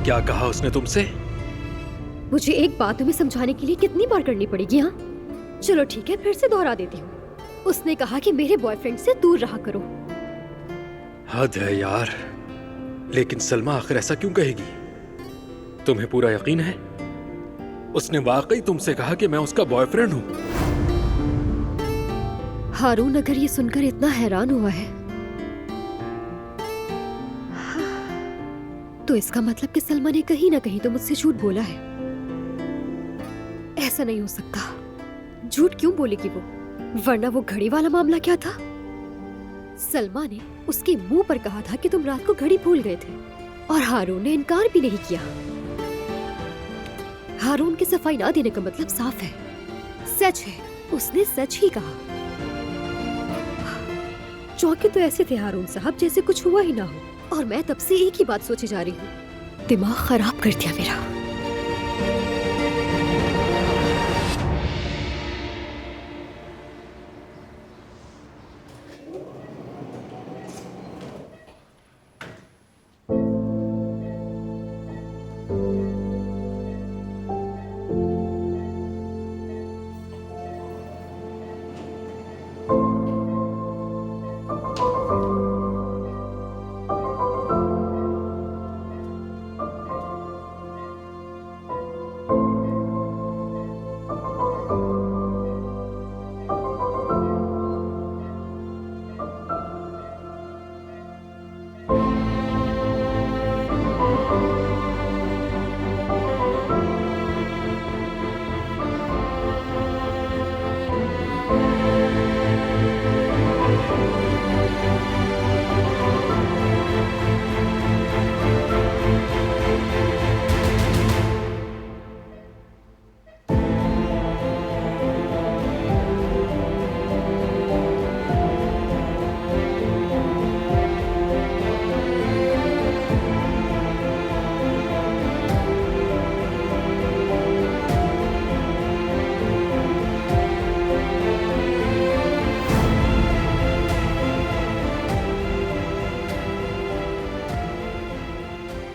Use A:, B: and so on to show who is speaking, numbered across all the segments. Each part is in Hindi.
A: क्या कहा उसने तुमसे?
B: मुझे एक बात तुम्हें समझाने के लिए कितनी बार करनी पड़ेगी? हाँ चलो ठीक है, फिर से दोहरा देती हूँ। उसने कहा कि मेरे बॉयफ्रेंड से दूर रहा करो।
A: हद है यार। लेकिन सलमा आखिर ऐसा क्यों कहेगी? तुम्हें पूरा यकीन है उसने वाकई तुमसे कहा कि मैं उसका बॉयफ्रेंड हूं?
B: हारून अगर ये सुनकर इतना हैरान हुआ है तो इसका मतलब कि सलमा ने कहीं ना कहीं तो मुझसे झूठ बोला है। ऐसा नहीं हो सकता। झूठ क्यों बोलेगी वो? वरना वो घड़ी वाला मामला क्या था? सलमा ने उसके मुंह पर कहा था कि तुम रात को घड़ी भूल गए थे और हारून ने इनकार भी नहीं किया। हारून की सफाई ना देने का मतलब साफ है, सच है, उसने सच ही कहा। चौंके तो ऐसे थे हारून साहब जैसे कुछ हुआ ही ना हो, और मैं तब से एक ही बात सोचे जा रही हूँ। दिमाग खराब कर दिया मेरा।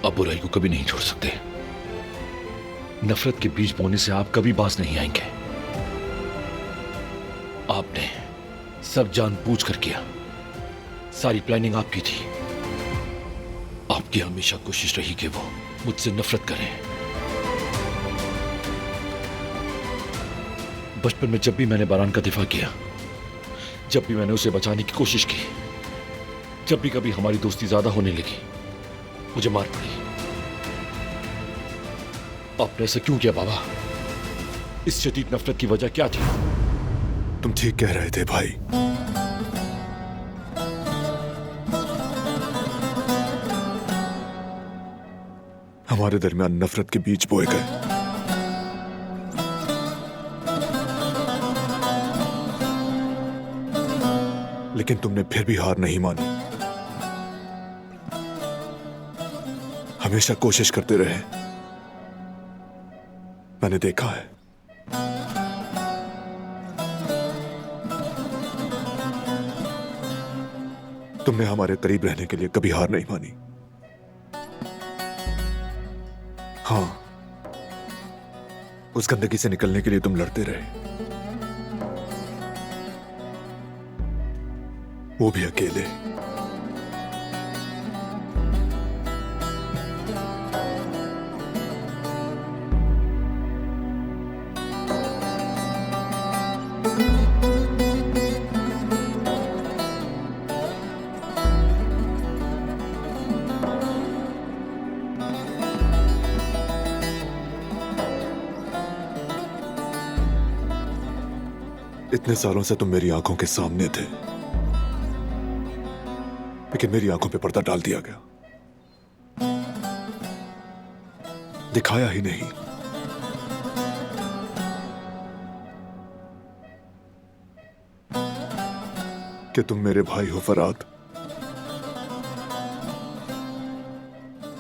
C: आप बुराई को कभी नहीं छोड़ सकते। नफरत के बीज बोने से आप कभी बाज नहीं आएंगे। आपने सब जानबूझकर किया। सारी प्लानिंग आपकी थी। आपकी हमेशा कोशिश रही कि वो मुझसे नफरत करें। बचपन में जब भी मैंने बारान का दिफा किया, जब भी मैंने उसे बचाने की कोशिश की, जब भी कभी हमारी दोस्ती ज्यादा होने लगी, मुझे मार पड़ी। आपने ऐसा क्यों किया बाबा? इस शदीद नफरत की वजह क्या थी?
D: तुम ठीक कह रहे थे भाई। हमारे दरमियान नफरत के बीज बोए गए। लेकिन तुमने फिर भी हार नहीं मानी। हमेशा कोशिश करते रहे। मैंने देखा है। तुमने हमारे करीब रहने के लिए कभी हार नहीं मानी। हाँ, उस गंदगी से निकलने के लिए तुम लड़ते रहे, वो भी अकेले। इतने सालों से तुम मेरी आंखों के सामने थे, लेकिन मेरी आंखों पे पर्दा डाल दिया गया। दिखाया ही नहीं। कि तुम मेरे भाई हो फराद।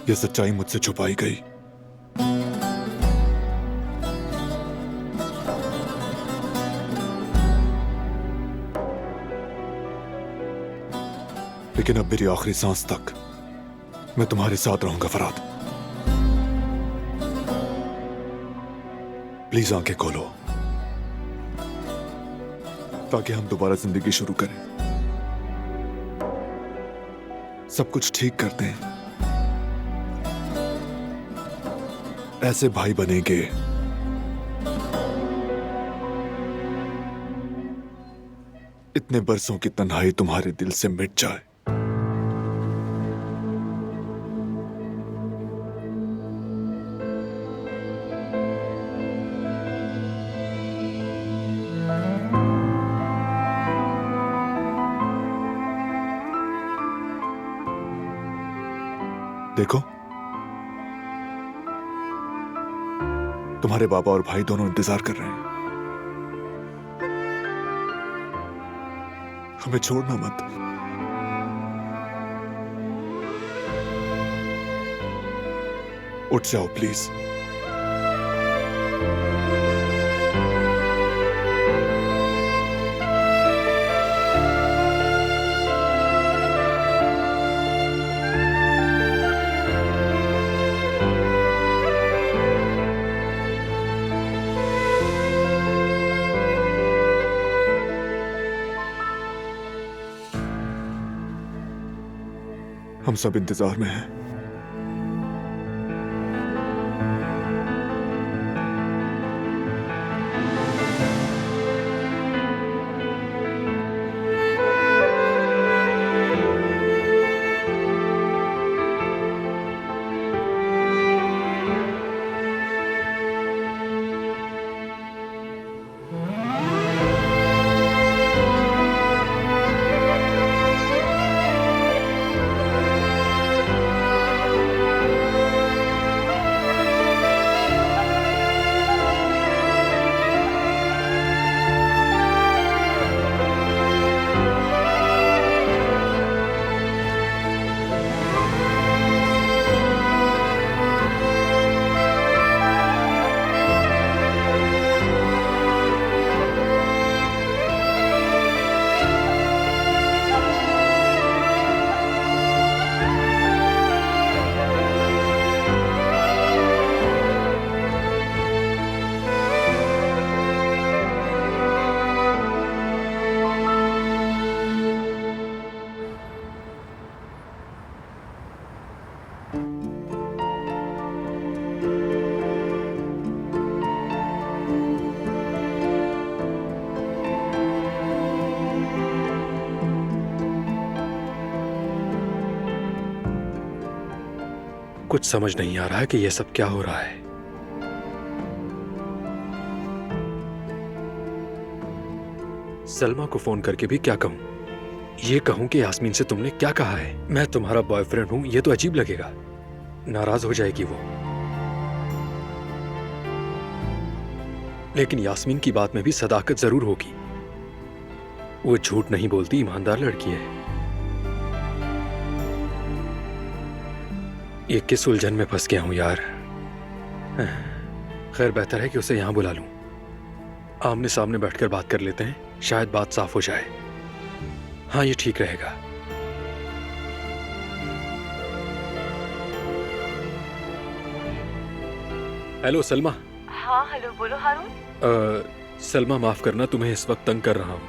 D: यह सच्चाई मुझसे छुपाई गई। लेकिन अब मेरी आखिरी सांस तक मैं तुम्हारे साथ रहूंगा फराद। प्लीज आंखें खोलो ताकि हम दोबारा जिंदगी शुरू करें। सब कुछ ठीक करते हैं। ऐसे भाई बनेंगे इतने बरसों की तन्हाई तुम्हारे दिल से मिट जाए। देखो, तुम्हारे बाबा और भाई दोनों इंतजार कर रहे हैं। हमें छोड़ना मत। उठ जाओ प्लीज। हम सब इंतजार में हैं।
A: कुछ समझ नहीं आ रहा है कि यह सब क्या हो रहा है। सलमा को फोन करके भी क्या कहूं? ये कहूं कि यास्मीन से तुमने क्या कहा है? मैं तुम्हारा बॉयफ्रेंड हूं, ये तो अजीब लगेगा। नाराज हो जाएगी वो। लेकिन यास्मीन की बात में भी सदाकत जरूर होगी। वो झूठ नहीं बोलती, ईमानदार लड़की है। ये किस उलझन में फंस गया हूं यार। खैर, बेहतर है कि उसे यहां बुला लूं। आमने सामने बैठकर बात कर लेते हैं, शायद बात साफ हो जाए। हाँ, ये ठीक रहेगा। हेलो सलमा।
E: हाँ हेलो, बोलो हारून।
A: सलमा, माफ करना तुम्हें इस वक्त तंग कर रहा हूँ।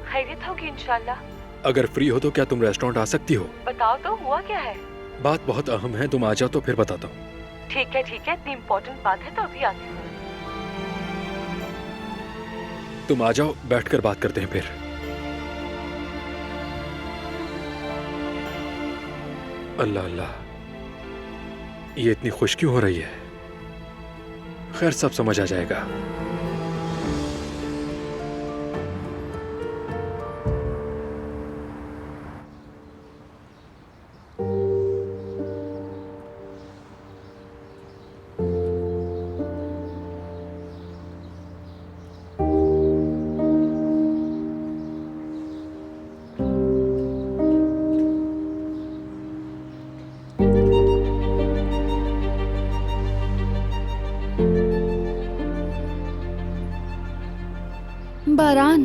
E: खैरियत होगी इंशाल्लाह।
A: अगर फ्री हो तो क्या तुम रेस्टोरेंट आ सकती हो?
E: बताओ तो, हुआ क्या है?
A: बात बहुत अहम है, तुम आ जाओ तो फिर बताता हूँ।
E: ठीक है, इतनी इम्पोर्टेंट बात है तो अभी आती हूँ।
A: तुम आ जाओ, बैठकर बात करते हैं फिर। अल्लाह अल्लाह, ये इतनी खुश क्यों हो रही है? खैर, सब समझ आ जाएगा।
F: बारान,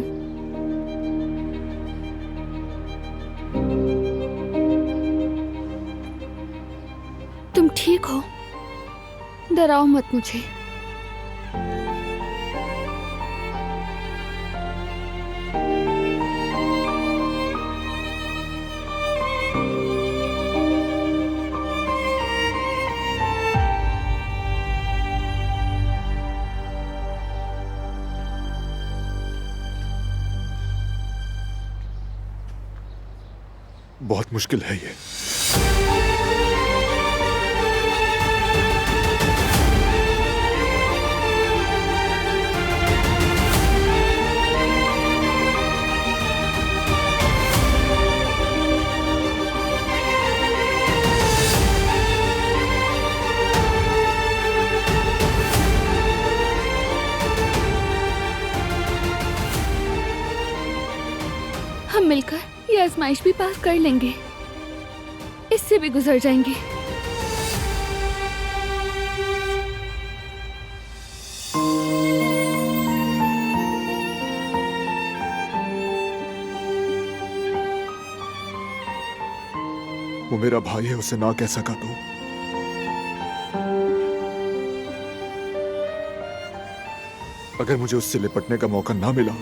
F: तुम ठीक हो? डराओ मत मुझे।
D: बहुत मुश्किल है ये।
F: हम मिलकर ये आजमाइश भी पास कर लेंगे, इससे भी गुजर जाएंगे।
D: वो मेरा भाई है, उसे ना कह सका तो अगर मुझे उससे लिपटने का मौका ना मिला,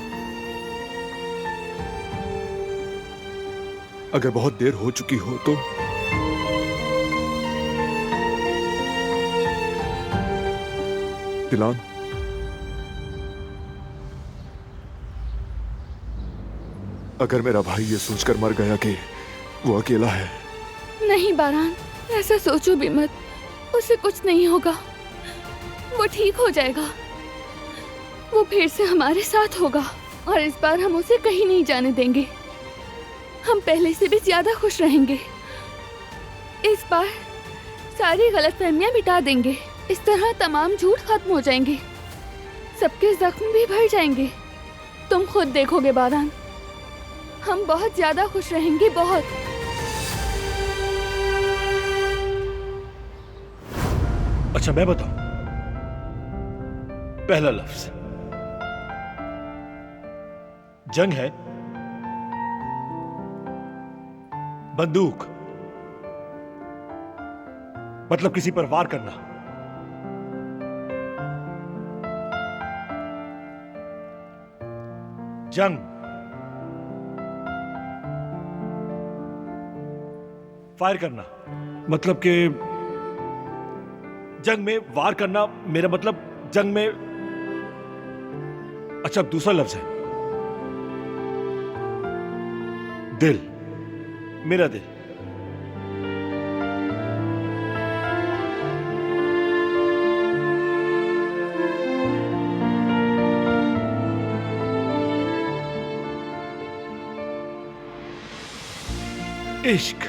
D: अगर बहुत देर हो चुकी हो तो दिलान, अगर मेरा भाई ये सोचकर मर गया कि वो अकेला है।
F: नहीं बारान, ऐसा सोचो भी मत, उसे कुछ नहीं होगा, वो ठीक हो जाएगा। वो फिर से हमारे साथ होगा और इस बार हम उसे कहीं नहीं जाने देंगे। हम पहले से भी ज्यादा खुश रहेंगे। इस बार सारी गलतफहमियां मिटा देंगे। इस तरह तमाम झूठ खत्म हो जाएंगे, सबके जख्म भी भर जाएंगे। तुम खुद देखोगे बारान, हम बहुत ज्यादा खुश रहेंगे, बहुत।
C: अच्छा मैं बताऊं, पहला लफ्ज जंग है, बंदूक मतलब किसी पर वार करना। जंग फायर करना, मतलब कि जंग में वार करना, मेरा मतलब जंग में। अच्छा दूसरा लफ्ज है दिल, मेरा दिल। इश्क,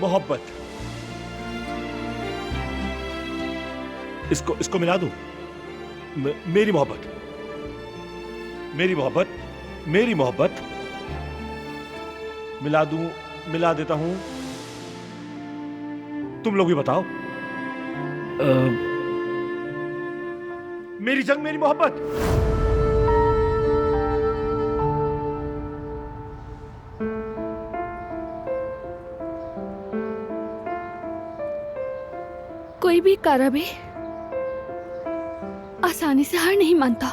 C: मोहब्बत, इसको मिला दूं। मेरी मोहब्बत, मेरी मोहब्बत, मेरी मोहब्बत मिला दूं, मिला देता हूं। तुम लोग भी बताओ। मेरी जंग, मेरी मोहब्बत।
F: कोई भी कारबे आसानी से हार नहीं मानता।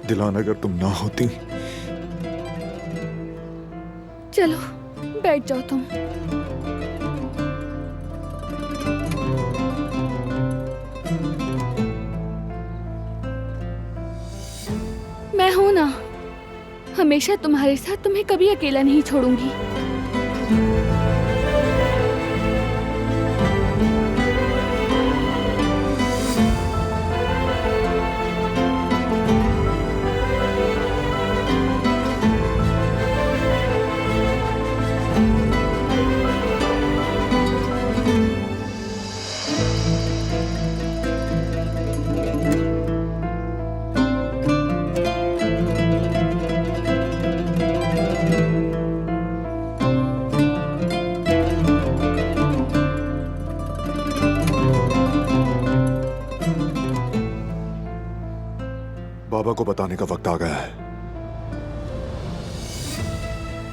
D: दिलान, अगर तुम ना होती।
F: चलो बैठ जाओ तुम। मैं हूं ना, हमेशा तुम्हारे साथ, तुम्हें कभी अकेला नहीं छोड़ूंगी।
D: बाबा को बताने का वक्त आ गया है।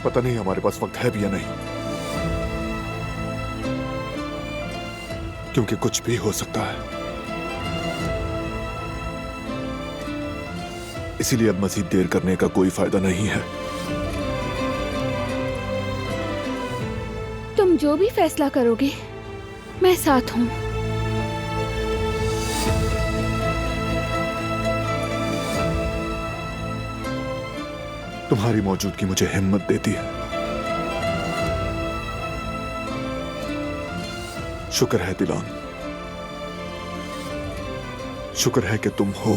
D: पता नहीं हमारे पास वक्त है भी या नहीं, क्योंकि कुछ भी हो सकता है। इसीलिए अब मजीद देर करने का कोई फायदा नहीं है।
F: तुम जो भी फैसला करोगे मैं साथ हूँ।
D: तुम्हारी मौजूदगी मुझे हिम्मत देती है। शुक्र है दिलान, शुक्र है कि तुम हो।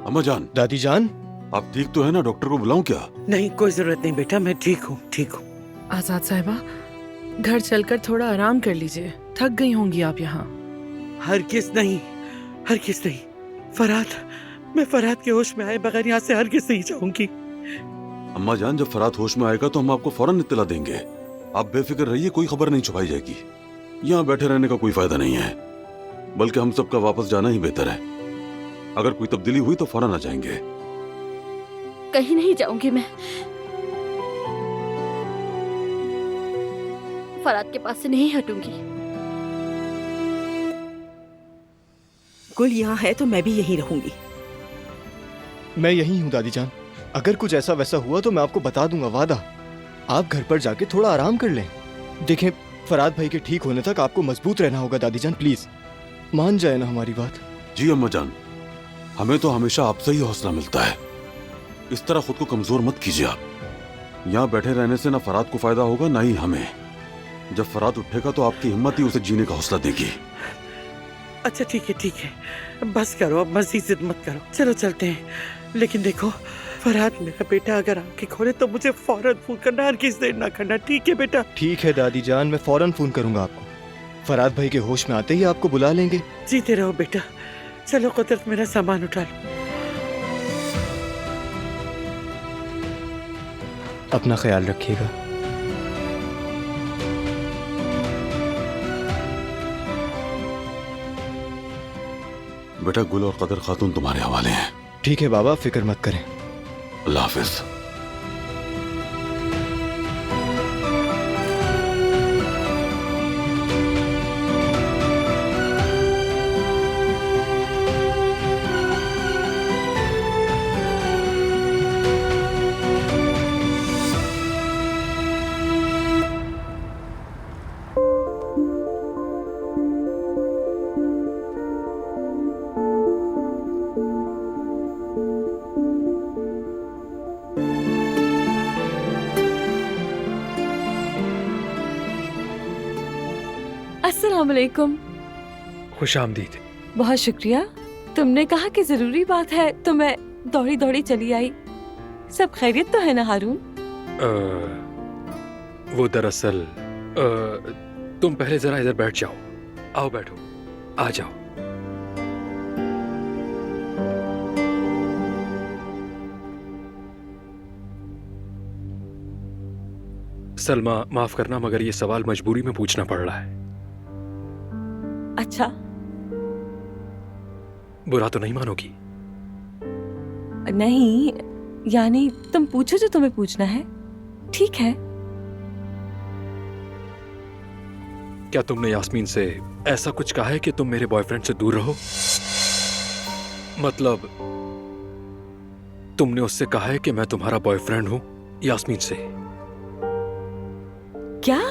G: अम्मा जान,
H: दादी जान,
G: आप ठीक तो है ना? डॉक्टर को बुलाऊं क्या?
I: नहीं, कोई जरूरत नहीं बेटा, मैं ठीक हूँ, ठीक हूँ।
J: आजाद साहिबा, घर चलकर थोड़ा आराम कर लीजिए। थक गई होंगी आप यहाँ।
I: हरगिज नहीं, हरगिज नहीं। फरहाद, मैं फरहाद के होश में आए बगैर यहाँ से हरगिज नहीं जाऊंगी।
G: अम्मा जान, जब फरहाद होश में आएगा तो हम आपको फौरन इत्तला देंगे। आप बेफिक्र रहिए, कोई खबर नहीं छुपाई जाएगी। यहाँ बैठे रहने का कोई फायदा नहीं है, बल्कि हम सबका वापस जाना ही बेहतर है। अगर कोई तब्दीली हुई तो फौरन आ जाएंगे।
F: कहीं नहीं जाऊंगी मैं। फरहाद के पास से नहीं हटूंगी।
I: गुल यहाँ है तो मैं भी यहीं रहूंगी।
H: मैं यहीं हूँ दादी जान। अगर कुछ ऐसा वैसा हुआ तो मैं आपको बता दूंगा, वादा। आप घर पर जाके थोड़ा आराम कर लें। देखें, फरहाद भाई के ठीक होने तक आपको मजबूत रहना होगा दादी जान, प्लीज मान जाए ना हमारी बात।
G: जी अम्मा जान, हमें तो हमेशा आपसे ही हौसला मिलता है। इस तरह खुद को कमजोर मत कीजिए आप। यहाँ बैठे रहने से ना फरहाद को फायदा होगा ना ही हमें। जब फरहाद उठेगा तो आपकी हिम्मत ही उसे जीने का हौसला देगी।
I: अच्छा ठीक है, ठीक है, बस करो, अब मजीद जिद मत करो। चलो चलते हैं। लेकिन देखो, फरहाद मेरा बेटा अगर आंखें खोले तो मुझे फौरन फोन करना, हरगिज देर ना करना, ठीक है बेटा?
H: ठीक है दादी जान, मैं फौरन फोन करूंगा आपको। फरहाद भाई के होश में आते ही आपको बुला लेंगे।
I: जीते रहो बेटा। चलो कुदरत, मेरा सामान उठा लो।
H: अपना ख्याल रखिएगा।
G: बेटा, गुल और कदर खातून तुम्हारे हवाले हैं।
H: ठीक है बाबा, फिक्र मत करें।
G: अल्लाह हाफिज।
K: अस्सलाम वालेकुम।
A: खुश आमदीद।
K: बहुत शुक्रिया। तुमने कहा कि जरूरी बात है तो मैं दौड़ी दौड़ी चली आई। सब खैरियत तो है ना हारून?
A: वो दरअसल तुम पहले जरा इधर बैठ जाओ। आओ बैठो, आ जाओ। सलमा, माफ करना मगर ये सवाल मजबूरी में पूछना पड़ रहा है।
K: अच्छा।
A: बुरा तो नहीं मानोगी?
K: नहीं, यानी तुम पूछो जो तुम्हें पूछना है। ठीक है।
A: क्या तुमने यास्मीन से ऐसा कुछ कहा है कि तुम मेरे बॉयफ्रेंड से दूर रहो? मतलब तुमने उससे कहा है कि मैं तुम्हारा बॉयफ्रेंड हूं यास्मीन से?
K: क्या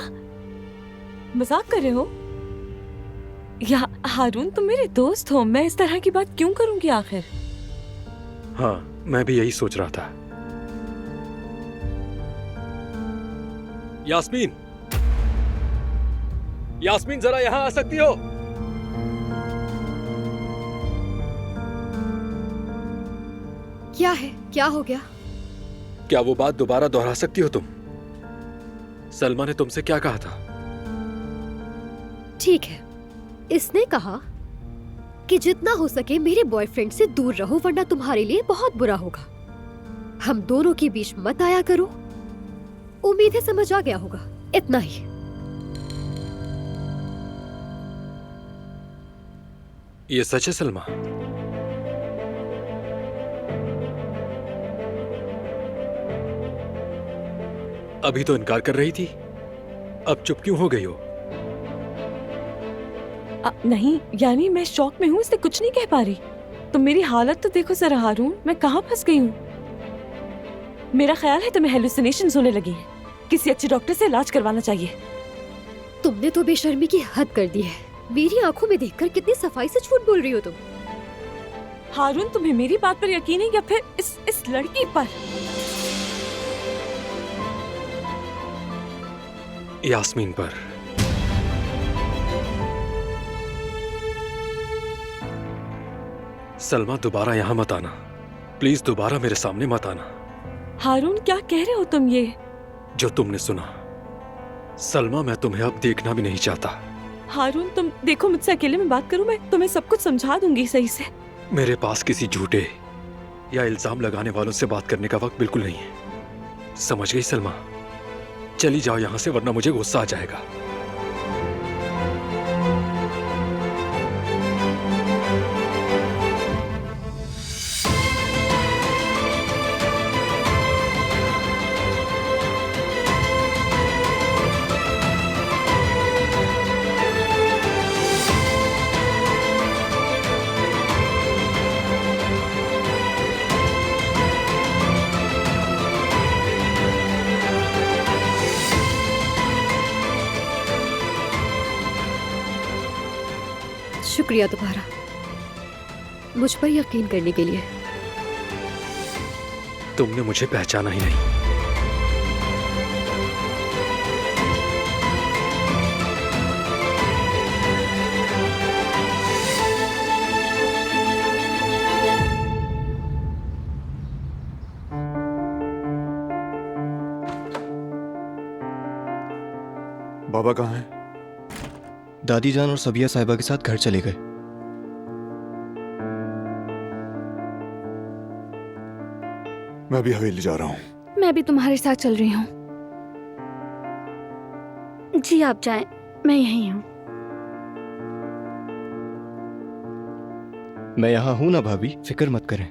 K: मजाक कर रहे हो? या हारून, तुम मेरे दोस्त हो, मैं इस तरह की बात क्यों करूंगी आखिर?
A: हाँ, मैं भी यही सोच रहा था। यास्मीन, यास्मीन जरा यहां आ सकती हो?
B: क्या है? क्या हो गया?
A: क्या वो बात दोबारा दोहरा सकती हो तुम? सलमा ने तुमसे क्या कहा था?
B: ठीक है, इसने कहा कि जितना हो सके मेरे बॉयफ्रेंड से दूर रहो, वरना तुम्हारे लिए बहुत बुरा होगा। हम दोनों के बीच मत आया करो। उम्मीद है समझ आ गया होगा। इतना ही।
A: ये सच है सलमा? अभी तो इनकार कर रही थी, अब चुप क्यों हो गई हो?
K: नहीं, यानी मैं शॉक में हूँ, इसलिए कुछ नहीं कह पा रही। तुम मेरी हालत तो देखो जरा हारून, मैं कहाँ फंस गई हूँ। मेरा ख्याल है तुम्हें हेलुसिनेशंस होने लगी हैं। किसी अच्छे डॉक्टर से इलाज करवाना चाहिए।
B: तुमने तो बेशर्मी की हद कर दी है। मेरी आंखों में देखकर कितनी सफाई से झूठ बोल रही हो तुम।
K: हारून, तुम्हें मेरी बात पर यकीन है या फिर इस लड़की पर?
A: यास्मीन पर। सलमा, दोबारा यहां मत आना प्लीज। दोबारा मेरे सामने मत आना।
K: हारून, क्या कह रहे हो तुम ये?
A: जो तुमने सुना, सलमा, मैं तुम्हें अब देखना भी नहीं चाहता।
K: हारून, तुम देखो, मुझसे अकेले में बात करूं, मैं तुम्हें सब कुछ समझा दूंगी सही से।
A: मेरे पास किसी झूठे या इल्जाम लगाने वालों से बात करने का वक्त बिल्कुल नहीं है। समझ गई सलमा? चली जाओ यहां से, वरना मुझे गुस्सा आ जाएगा।
B: शुक्रिया तुम्हारा मुझ पर यकीन करने के लिए।
A: तुमने मुझे पहचाना ही नहीं।
D: बाबा कहाँ हैं?
H: दादी जान और सबिया साहिबा के साथ घर चले गए।
D: मैं भी हवेली जा रहा हूँ।
F: मैं भी तुम्हारे साथ चल रही हूँ। जी आप जाएं, मैं यहीं हूँ।
H: मैं यहाँ हूं ना भाभी, फिक्र मत करें।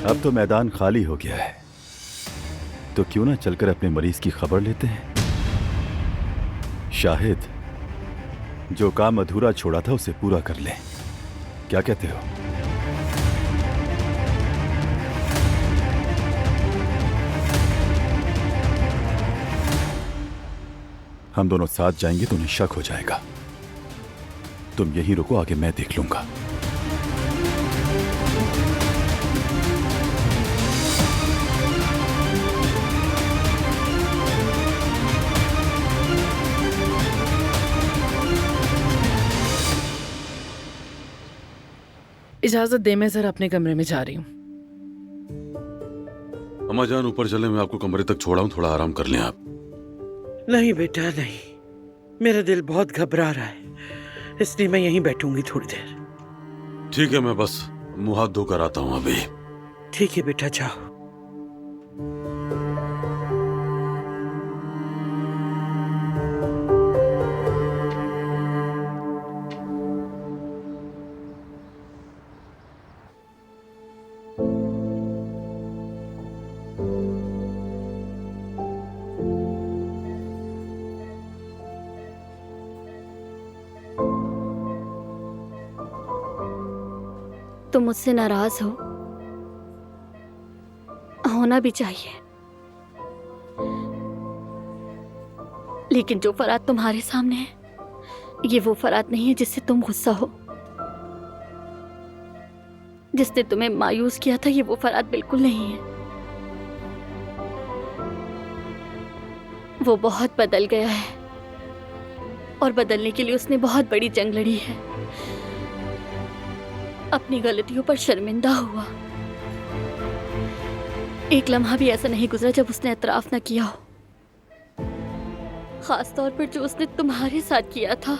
L: अब तो मैदान खाली हो गया है, तो क्यों ना चलकर अपने मरीज की खबर लेते हैं। शाहिद, जो काम अधूरा छोड़ा था उसे पूरा कर लें। क्या कहते हो? हम दोनों साथ जाएंगे तो उन्हें शक हो जाएगा। तुम यहीं रुको, आगे मैं देख लूंगा।
J: इजाजत दे, मैं जरा अपने कमरे में जा रही हूँ।
G: अम्मा जान, ऊपर चले, मैं आपको कमरे तक छोड़ा हूँ, थोड़ा आराम कर लें आप।
I: नहीं बेटा नहीं, मेरा दिल बहुत घबरा रहा है, इसलिए मैं यहीं बैठूंगी थोड़ी देर।
G: ठीक है, मैं बस मुंह हाथ धोकर आता हूँ अभी।
I: ठीक है बेटा, जाओ।
F: तुम मुझसे नाराज हो, होना भी चाहिए, लेकिन जो फरात तुम्हारे सामने है ये वो फरात नहीं है जिससे तुम गुस्सा हो। जिसने तुम्हें मायूस किया था ये वो फरात बिल्कुल नहीं है। वो बहुत बदल गया है और बदलने के लिए उसने बहुत बड़ी जंग लड़ी है। अपनी गलतियों पर शर्मिंदा हुआ। एक लम्हा भी ऐसा नहीं गुजरा जब उसने एतराफ न किया हो, खास तौर पर जो उसने तुम्हारे साथ किया था।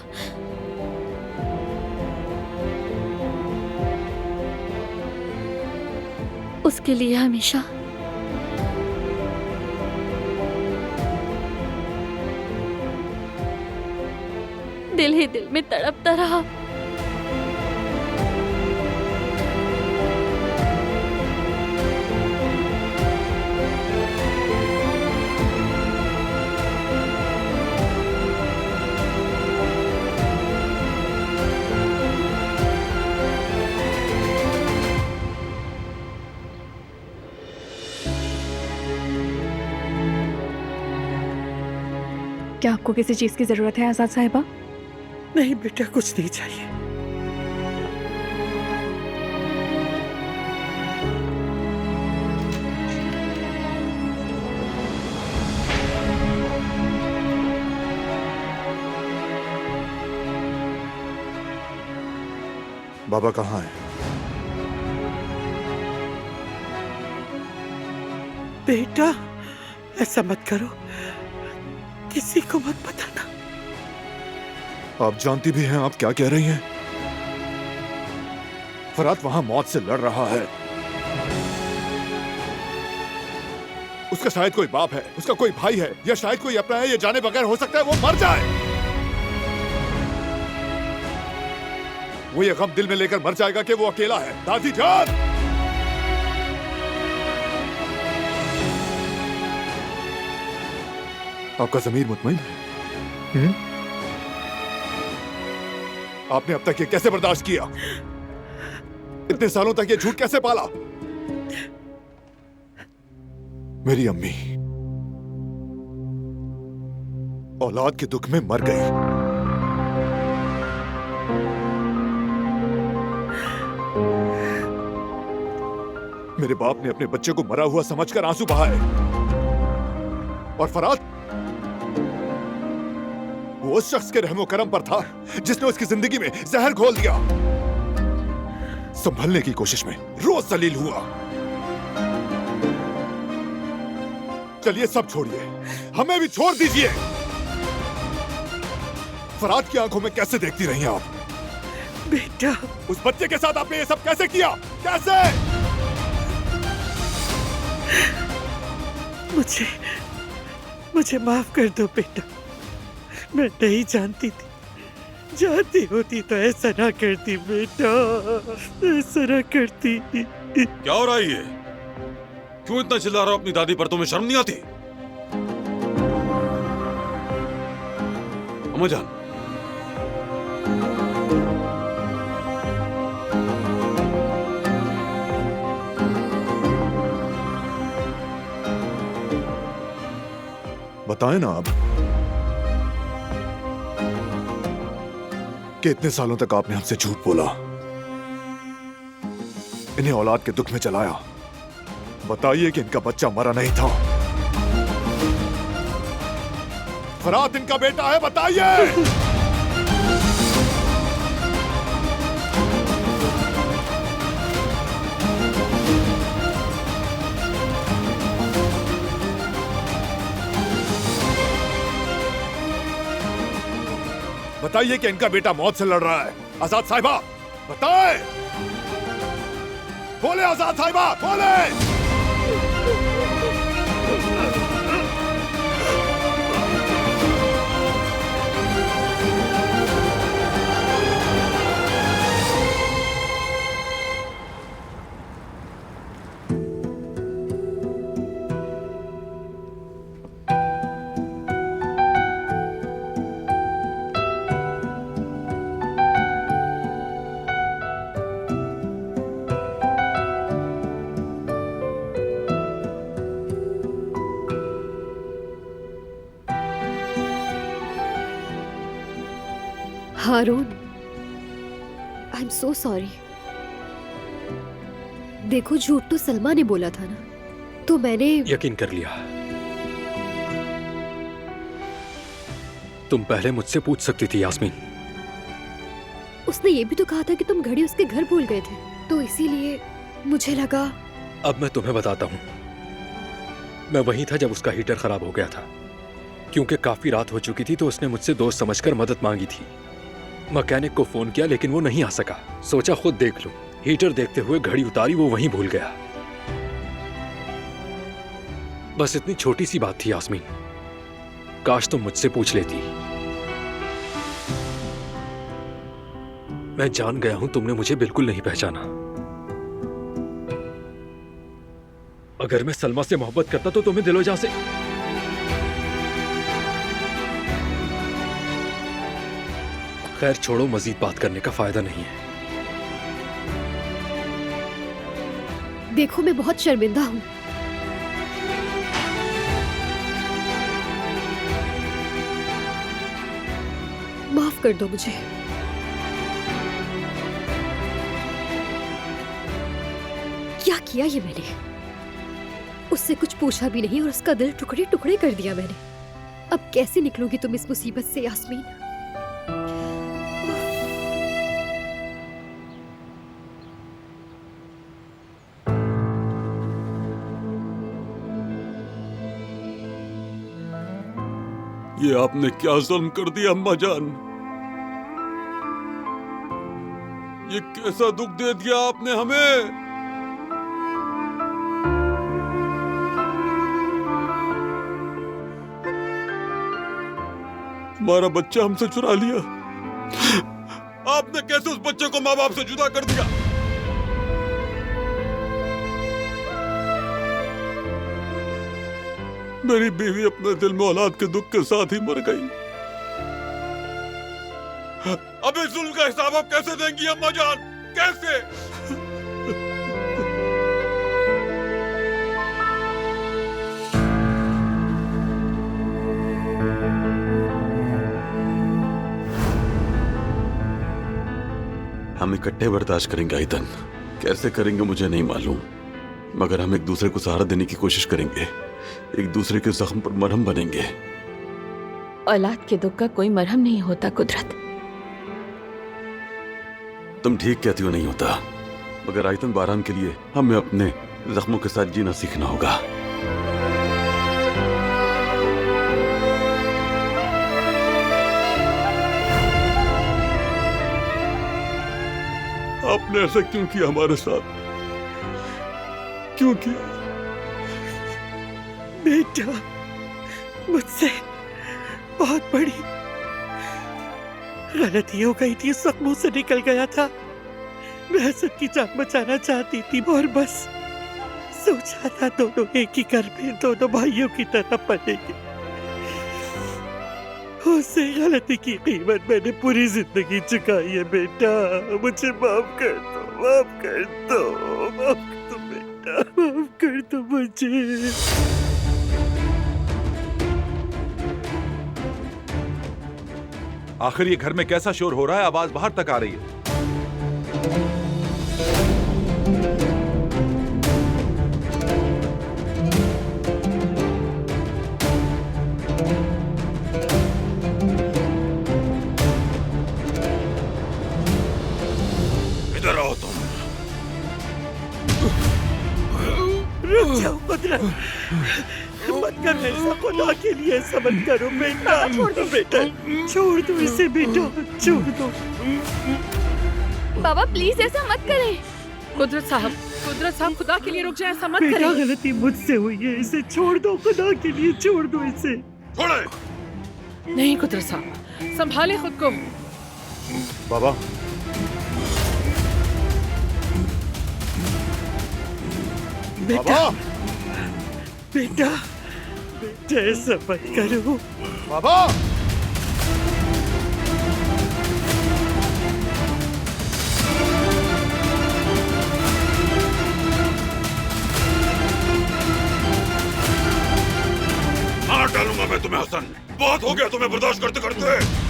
F: उसके लिए हमेशा दिल ही दिल में तड़पता रहा।
M: क्या आपको किसी चीज की जरूरत है आजाद साहिबा?
I: नहीं बेटा, कुछ नहीं चाहिए।
D: बाबा कहाँ है?
I: बेटा ऐसा मत करो, किसी को मत बताना।
D: आप जानती भी हैं आप क्या कह रही हैं? फरात वहां मौत से लड़ रहा है। उसका शायद कोई बाप है, उसका कोई भाई है, या शायद कोई अपना है। ये जाने बगैर हो सकता है वो मर जाए। वो ये गम दिल में लेकर मर जाएगा कि वो अकेला है। दादी जान, आपका ज़मीर मुतमईन है? आपने अब तक ये कैसे बर्दाश्त किया? इतने सालों तक ये झूठ कैसे पाला? मेरी अम्मी औलाद के दुख में मर गई। मेरे बाप ने अपने बच्चे को मरा हुआ समझकर आंसू बहाए, और फरात वो उस शख्स के रहमो करम पर था जिसने उसकी जिंदगी में जहर घोल दिया। संभलने की कोशिश में रोज जलील हुआ। चलिए सब छोड़िए, हमें भी छोड़ दीजिए। फरात की आंखों में कैसे देखती रही आप?
I: बेटा,
D: उस बच्चे के साथ आपने ये सब कैसे किया? कैसे?
I: मुझे माफ कर दो बेटा। मैं नहीं जानती थी, जानती होती तो ऐसा ना करती बेटा, ऐसा ना करती।
G: क्या हो रहा है ये? क्यों इतना चिल्ला रहा हो अपनी दादी पर? तुम्हें शर्म नहीं आती? अम्मा जान,
D: बताएं ना आप कि इतने सालों तक आपने हमसे झूठ बोला, इन्हें औलाद के दुख में चलाया। बताइए कि इनका बच्चा मरा नहीं था। फरात इनका बेटा है, बताइए। बताइए कि इनका बेटा मौत से लड़ रहा है। आजाद साहिबा बताएं, बोले आजाद साहिबा, बोले।
B: हारून, आई एम सो सॉरी। देखो, झूठ तो सलमा ने बोला था ना, तो मैंने
A: यकीन कर लिया। तुम पहले मुझसे पूछ सकती थी यास्मीन।
B: उसने ये भी तो कहा था कि तुम घड़ी उसके घर भूल गए थे, तो इसीलिए मुझे लगा।
A: अब मैं तुम्हें बताता हूँ, मैं वहीं था जब उसका हीटर खराब हो गया था। क्योंकि काफी रात हो चुकी थी तो उसने मुझसे दोस्त समझकर मदद मांगी थी। मैकेनिक को फोन किया लेकिन वो नहीं आ सका। सोचा खुद देख लूं। हीटर देखते हुए घड़ी उतारी, वो वहीं भूल गया। बस इतनी छोटी सी बात थी यास्मीन, काश तुम मुझसे पूछ लेती। मैं जान गया हूं तुमने मुझे बिल्कुल नहीं पहचाना। अगर मैं सलमा से मोहब्बत करता तो तुम्हें दिलोजा से। खैर छोड़ो, मजीद बात करने का फायदा नहीं है।
B: देखो, मैं बहुत शर्मिंदा हूं। माफ कर दो मुझे। क्या किया ये मैंने? उससे कुछ पूछा भी नहीं और उसका दिल टुकड़े टुकड़े कर दिया मैंने। अब कैसे निकलोगी तुम इस मुसीबत से यास्मीन?
G: ये आपने क्या जुल्म कर दिया अम्मा जान? ये कैसा दुख दे दिया आपने हमें? हमारा बच्चा हमसे चुरा लिया। आपने कैसे उस बच्चे को माँ बाप से जुदा कर दिया? मेरी बीवी अपने दिल में औलाद के दुख के साथ ही मर गई। अब इस जुल्म का हिसाब आप कैसे देंगी अम्मा जान? कैसे? हम इकट्ठे बर्दाश्त करेंगे आयतन। कैसे करेंगे मुझे नहीं मालूम, मगर हम एक दूसरे को सहारा देने की कोशिश करेंगे। एक दूसरे के जख्म पर मरहम बनेंगे।
K: औलाद के दुख का कोई मरहम नहीं होता कुदरत।
G: तुम ठीक कहती हो, नहीं होता, मगर आयतन बारान के लिए हमें अपने जख्मों के साथ जीना सीखना होगा। आपने ऐसा क्यों किया हमारे साथ? क्यों किया?
I: बेटा, मुझसे बहुत बड़ी गलती हो गई थी। सब मुंह से निकल गया था। मैं सबकी जान बचाना चाहती थी और बस सोचा था दोनों एक ही घर में दोनों भाइयों की तरह पलेंगे। उससे गलती की कीमत मैंने पूरी जिंदगी चुकाई है। बेटा, मुझे माफ कर दो, माफ कर दो, माफ कर दो बेटा, माफ कर दो मुझे।
N: आखिर ये घर में कैसा शोर हो रहा है? आवाज बाहर तक आ रही है।
G: इधर आओ तुम।
I: रुक जाओ कुदरत, मत कर ऐसा, खुदा के लिए ऐसा मत करो बेटा। छोड़ दो बेटा, छोड़ दो इसे बेटा, छोड़ दो।
F: बाबा प्लीज ऐसा मत करें।
J: कुदरत साहब, खुदा के लिए रुक जाए, ऐसा मत
I: बेटा
J: करें।
I: गलती मुझसे हुई है, इसे छोड़ दो, खुदा के लिए छोड़ दो इसे।
G: छोड़े।
J: नहीं कुदरत साहब, संभाले खुद को।
D: बाबा,
I: बेटा, बेटा, बेटा ऐसा मत करो
D: बाबा।
G: मार डालूंगा मैं तुम्हें हसन। बहुत हो गया तुम्हें बर्दाश्त करते करते।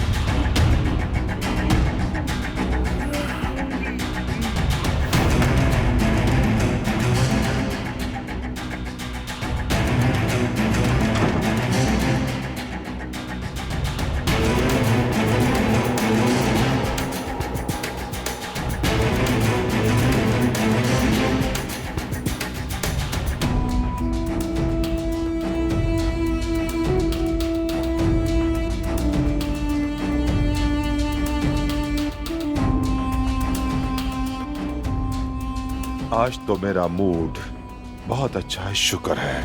D: आज तो मेरा मूड बहुत अच्छा है, शुक्र है।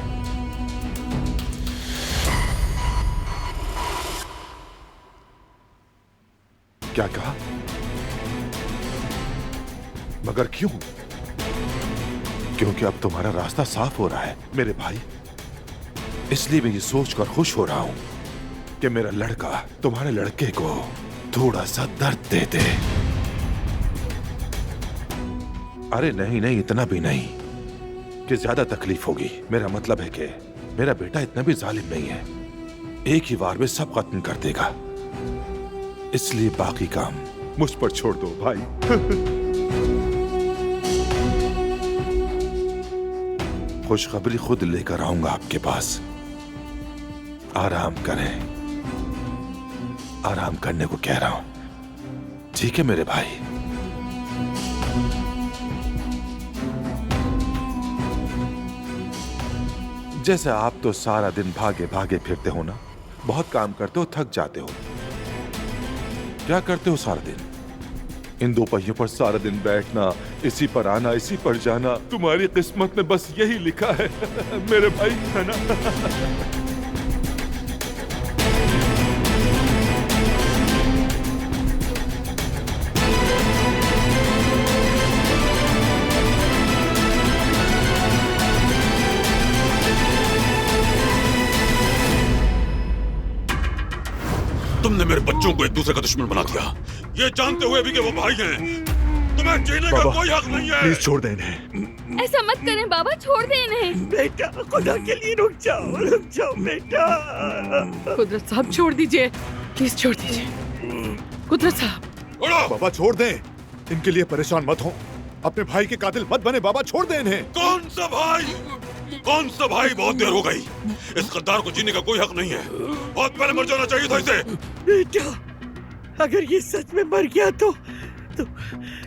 D: क्या कहा? मगर क्यों? क्योंकि अब तुम्हारा रास्ता साफ हो रहा है मेरे भाई। इसलिए मैं ये सोचकर खुश हो रहा हूं कि मेरा लड़का तुम्हारे लड़के को थोड़ा सा दर्द दे दे। अरे नहीं नहीं, इतना भी नहीं कि ज्यादा तकलीफ होगी। मेरा मतलब है कि मेरा बेटा इतना भी जालिम नहीं है, एक ही बार में सब खत्म कर देगा। इसलिए बाकी काम मुझ पर छोड़ दो भाई। खुशखबरी खुद लेकर आऊंगा आपके पास। आराम करें, आराम करने को कह रहा हूं, ठीक है मेरे भाई? जैसे आप तो सारा दिन भागे भागे फिरते हो ना, बहुत काम करते हो, थक जाते हो। क्या करते हो सारा दिन? इन दो पहियों पर सारा दिन बैठना, इसी पर आना, इसी पर जाना। तुम्हारी किस्मत में बस यही लिखा है मेरे भाई, है ना?
G: तुमने मेरे बच्चों को एक दूसरे का दुश्मन बना दिया, ये जानते हुए भी कि वो भाई हैं। तुम्हें जीने का कोई हक नहीं है।
D: प्लीज छोड़ दे इन्हें।
F: ऐसा मत करें बाबा, छोड़ दें इन्हें।
I: बेटा खुदा के लिए रुक जाओ बेटा।
J: कुदरत साहब छोड़ दीजिए, प्लीज छोड़ दीजिए। कुदरत साहब।
D: बाबा छोड़ दें, इनके लिए परेशान मत हो। अपने भाई के कातिल मत बने बाबा, छोड़ दें इन्हें।
G: कौन सा भाई? कौन सा भाई? बहुत देर हो गई। इस गद्दार को जीने का कोई हक नहीं है, बहुत पहले मर जाना चाहिए था इसे।
I: बेटा अगर ये सच में मर गया तो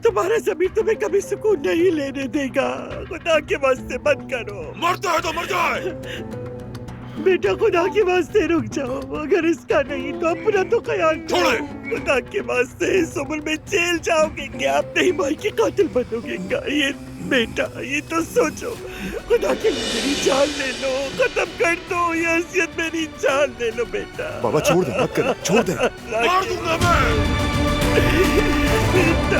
I: तुम्हारा ज़मीर तुम्हें कभी सुकून नहीं लेने देगा। खुदा के वास्ते मत करो।
G: मरता है तो मर जाए।
I: बेटा खुदा के वास्ते रुक जाओ, अगर इसका नहीं तो अपना तो ख्याल
G: छोड़े।
I: खुदा के वास्ते इस उम्र में जेल जाओगे क्या? आप नहीं भाई के कातिल बनोगे क्या? ये बेटा ये तो सोचो। खुदा के लिए मेरी जान ले लो, खत्म कर दो ये हैसियत, मेरी जान ले लो बेटा।
D: बाबा छोड़ दे, मत कर, छोड़ दे।
G: मार दूंगा मैं।
I: बेटा